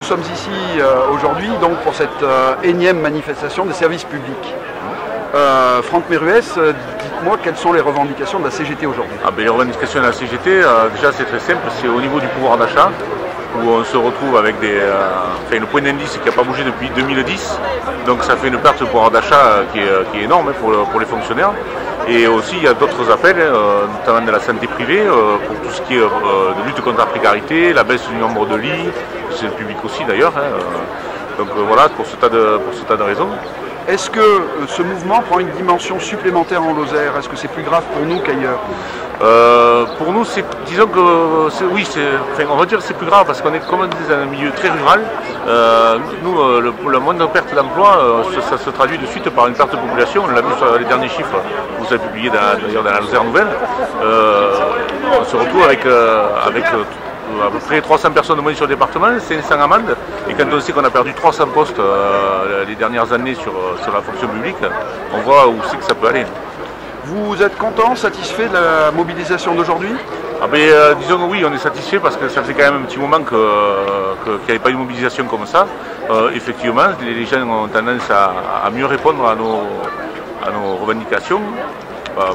Nous sommes ici aujourd'hui donc pour cette énième manifestation des services publics. Franck Meruès, dites-moi quelles sont les revendications de la CGT aujourd'hui? Les revendications de la CGT, déjà c'est très simple, c'est au niveau du pouvoir d'achat, où on se retrouve avec le point d'indice qui n'a pas bougé depuis 2010, donc ça fait une perte de pouvoir d'achat qui est énorme pour les fonctionnaires. Et aussi il y a d'autres appels, notamment de la santé privée, pour tout ce qui est de lutte contre la précarité, la baisse du nombre de lits, c'est le public aussi d'ailleurs. Donc voilà, pour ce tas de raisons. Est-ce que ce mouvement prend une dimension supplémentaire en Lozère? Est-ce que c'est plus grave pour nous qu'ailleurs? Pour nous, disons que oui, on va dire que c'est plus grave parce qu'on est comme dans un milieu très rural. Nous, la moindre perte d'emploi, ça se traduit de suite par une perte de population. On l'a vu sur les derniers chiffres que vous avez publiés d'ailleurs dans la Lozère Nouvelle. On se retrouve avec à peu près 300 personnes de moins sur le département, 500 amendes. Et quand on sait qu'on a perdu 300 postes les dernières années sur la fonction publique, on voit où c'est que ça peut aller. Vous êtes content, satisfait de la mobilisation d'aujourd'hui? Disons que oui, on est satisfait parce que ça fait quand même un petit moment qu'il n'y avait pas eu de mobilisation comme ça. Effectivement, les gens ont tendance à mieux répondre à nos revendications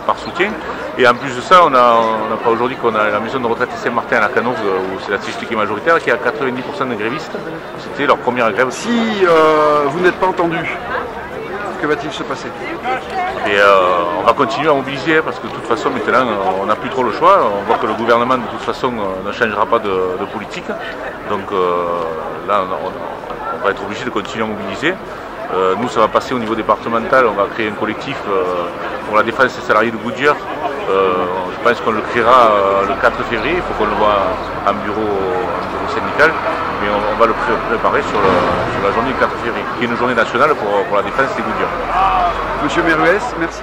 par soutien. Et en plus de ça, on n'a pas aujourd'hui qu'on a la maison de retraite Saint-Martin à la Canauve, où c'est la CGT qui est majoritaire, qui a 90% de grévistes. C'était leur première grève. Si vous n'êtes pas entendu, que va-t-il se passer? On va continuer à mobiliser parce que de toute façon maintenant on n'a plus trop le choix. On voit que le gouvernement de toute façon ne changera pas de politique. Donc là on va être obligé de continuer à mobiliser. Nous ça va passer au niveau départemental, on va créer un collectif pour la défense des salariés de Goodyear. Je pense qu'on le créera le 4 février, il faut qu'on le voit en bureau syndical, mais on va le préparer sur la journée du 4 février, qui est une journée nationale pour la défense des Goodyear. Monsieur Meruès, merci.